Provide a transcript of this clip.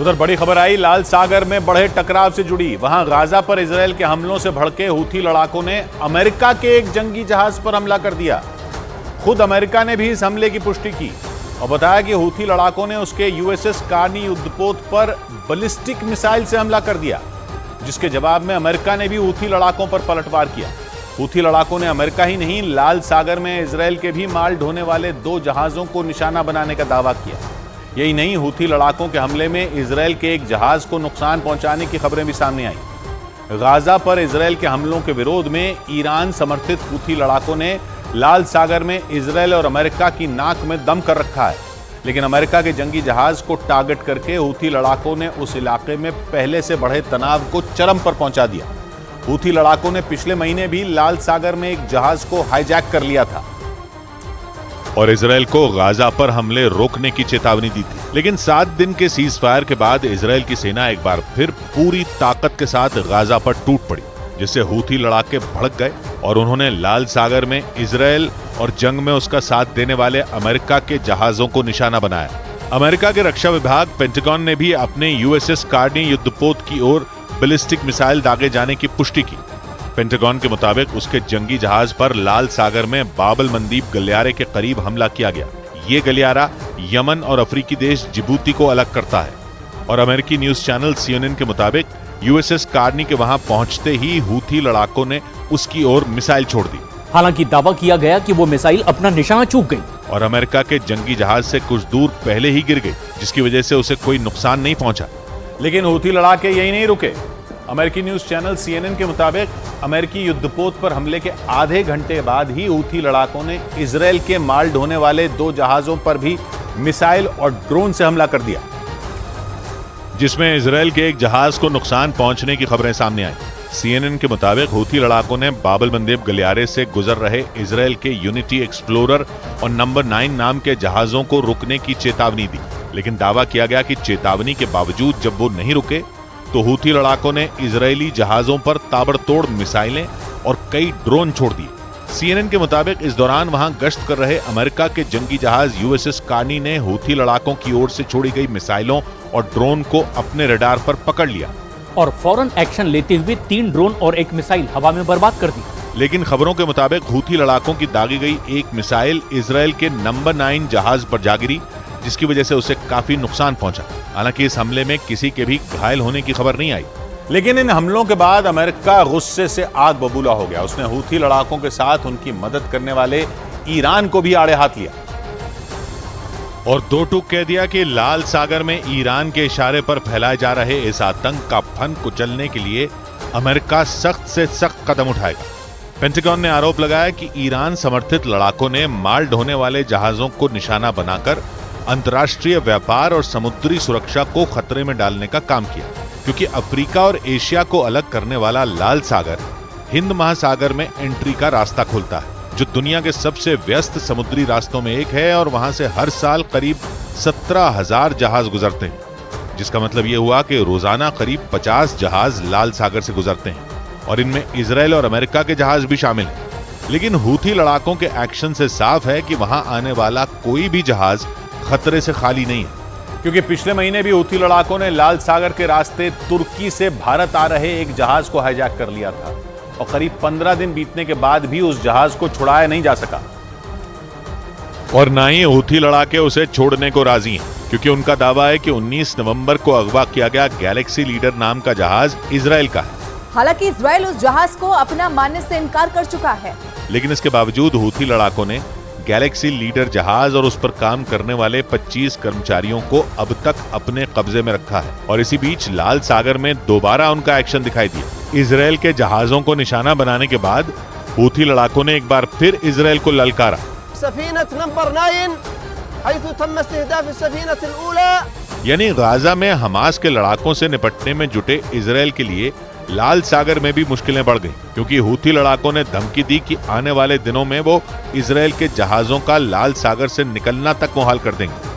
उधर बड़ी खबर आई लाल सागर में बढ़े टकराव से जुड़ी। वहां गाजा पर इजरायल के हमलों से भड़के हूथी लड़ाकों ने अमेरिका के एक जंगी जहाज पर हमला कर दिया। खुद अमेरिका ने भी इस हमले की पुष्टि की और बताया कि हूथी लड़ाकों ने उसके यूएसएस कार्नी युद्धपोत पर बैलिस्टिक मिसाइल से हमला कर दिया, जिसके जवाब में अमेरिका ने भी हूथी लड़ाकों पर पलटवार किया। हूथी लड़ाकों ने अमेरिका ही नहीं, लाल सागर में इजरायल के भी माल ढोने वाले 2 जहाजों को निशाना बनाने का दावा किया। यही नहीं, हूथी लड़ाकों के हमले में इजरायल के एक जहाज को नुकसान पहुंचाने की खबरें भी सामने आई। गाजा पर इजरायल के हमलों के विरोध में ईरान समर्थित हूथी लड़ाकों ने लाल सागर में इजरायल और अमेरिका की नाक में दम कर रखा है, लेकिन अमेरिका के जंगी जहाज को टारगेट करके हूथी लड़ाकों ने उस इलाके में पहले से बढ़े तनाव को चरम पर पहुंचा दिया। हूथी लड़ाकों ने पिछले महीने भी लाल सागर में एक जहाज को हाईजैक कर लिया था और इजरायल को गाजा पर हमले रोकने की चेतावनी दी थी, लेकिन 7 दिन के सीज फायर के बाद इजरायल की सेना एक बार फिर पूरी ताकत के साथ गाजा पर टूट पड़ी, जिससे हूथी लड़ाके भड़क गए और उन्होंने लाल सागर में इजरायल और जंग में उसका साथ देने वाले अमेरिका के जहाजों को निशाना बनाया। अमेरिका के रक्षा विभाग पेंटागन ने भी अपने यूएसएस कार्नी युद्धपोत की ओर बैलिस्टिक मिसाइल दागे जाने की पुष्टि की। पेंटागन के मुताबिक उसके जंगी जहाज पर लाल सागर में बाबल मंदीब गलियारे के करीब हमला किया गया। ये गलियारा यमन और अफ्रीकी देश जिबूती को अलग करता है और अमेरिकी न्यूज चैनल CNN के मुताबिक यूएसएस कार्नी के वहां पहुंचते ही हूथी लड़ाकों ने उसकी ओर मिसाइल छोड़ दी। हालांकि दावा किया गया कि वो मिसाइल अपना निशाना चूक गई और अमेरिका के जंगी जहाज से कुछ दूर पहले ही गिर गई, जिसकी वजह से उसे कोई नुकसान नहीं पहुंचा। लेकिन हूथी लड़ाके यही नहीं रुके। अमेरिकी न्यूज चैनल CNN के मुताबिक अमेरिकी युद्धपोत पर हमले के आधे घंटे बाद ही हूथी लड़ाकों ने इजरायल के माल ढोने वाले 2 जहाजों पर भी मिसाइल और ड्रोन से हमला कर दिया, जिसमें इजरायल के एक जहाज को नुकसान पहुंचने की खबरें सामने आई। CNN के मुताबिक हूथी लड़ाकों ने बाबल मंदेब गलियारे से गुजर रहे इजरायल के यूनिटी एक्सप्लोरर और नंबर 9 नाम के जहाजों को रुकने की चेतावनी दी, लेकिन दावा किया गया कि चेतावनी के बावजूद जब वो नहीं रुके तो हूथी लड़ाकों ने इजरायली जहाजों पर ताबड़तोड़ मिसाइलें और कई ड्रोन छोड़ दिए। CNN के मुताबिक इस दौरान वहां गश्त कर रहे अमेरिका के जंगी जहाज यूएसएस कार्नी ने हूथी लड़ाकों की ओर से छोड़ी गई मिसाइलों और ड्रोन को अपने रडार पर पकड़ लिया और फौरन एक्शन लेते हुए 3 ड्रोन और 1 मिसाइल हवा में बर्बाद कर दी। लेकिन खबरों के मुताबिक हूथी लड़ाकों की दागी गई एक मिसाइल इजरायल के नंबर 9 जहाज पर जा गिरी, जिसकी वजह से उसे काफी नुकसान पहुंचा। हालांकि इस हमले में किसी के भी घायल होने की खबर नहीं आई। लेकिन इन हमलों के बाद अमेरिका गुस्से से आग बबूला हो गया। उसने हूथी लड़ाकों के साथ उनकी मदद करने वाले ईरान को भी आड़े हाथ लिया और 2 टूक कह दिया कि लाल सागर में ईरान के इशारे पर फैलाए जा रहे इस आतंक का फन कुचलने के लिए अमेरिका सख्त से सख्त कदम उठाएगा। पेंटागन ने आरोप लगाया कि ईरान समर्थित लड़ाकों ने माल ढोने वाले जहाजों को निशाना बनाकर अंतर्राष्ट्रीय व्यापार और समुद्री सुरक्षा को खतरे में डालने का काम किया, क्योंकि अफ्रीका और एशिया को अलग करने वाला लाल सागर हिंद महासागर में एंट्री का रास्ता खोलता है, जो दुनिया के सबसे व्यस्त समुद्री रास्तों में एक है और वहां से हर साल करीब 17,000 जहाज गुजरते हैं, जिसका मतलब यह हुआ कि रोजाना करीब 50 जहाज लाल सागर से गुजरते हैं और इनमें इजरायल और अमेरिका के जहाज भी शामिल हैं। लेकिन हूथी लड़ाकों के एक्शन से साफ है कि वहां आने वाला कोई भी जहाज खतरे से खाली नहीं है, क्योंकि पिछले महीने भी हूथी लड़ाकों ने लाल सागर के रास्ते तुर्की से भारत आ रहे एक जहाज को हाईजैक कर लिया था और करीब 15 दिन बीतने के बाद भी उस जहाज को छुड़ाया नहीं जा सका और ना ही हूथी लड़ाके उसे छोड़ने को राजी हैं, क्योंकि उनका दावा है कि 19 नवंबर को अगवा किया गया गैलेक्सी लीडर नाम का जहाज इजरायल का है। हालांकि इजरायल उस जहाज को अपना मानने से इनकार कर चुका है, लेकिन इसके बावजूद हूथी लड़ाकों ने गैलेक्सी लीडर जहाज और उस पर काम करने वाले 25 कर्मचारियों को अब तक अपने कब्जे में रखा है और इसी बीच लाल सागर में दोबारा उनका एक्शन दिखाई दिया। इजरायल के जहाजों को निशाना बनाने के बाद हूथी लड़ाकों ने एक बार फिर इजरायल को ललकारा। यानी गाजा में हमास के लड़ाकों से निपटने में जुटे इजरायल के लिए लाल सागर में भी मुश्किलें बढ़ गईं, क्योंकि हूथी लड़ाकों ने धमकी दी कि आने वाले दिनों में वो इजरायल के जहाजों का लाल सागर से निकलना तक मुहाल कर देंगे।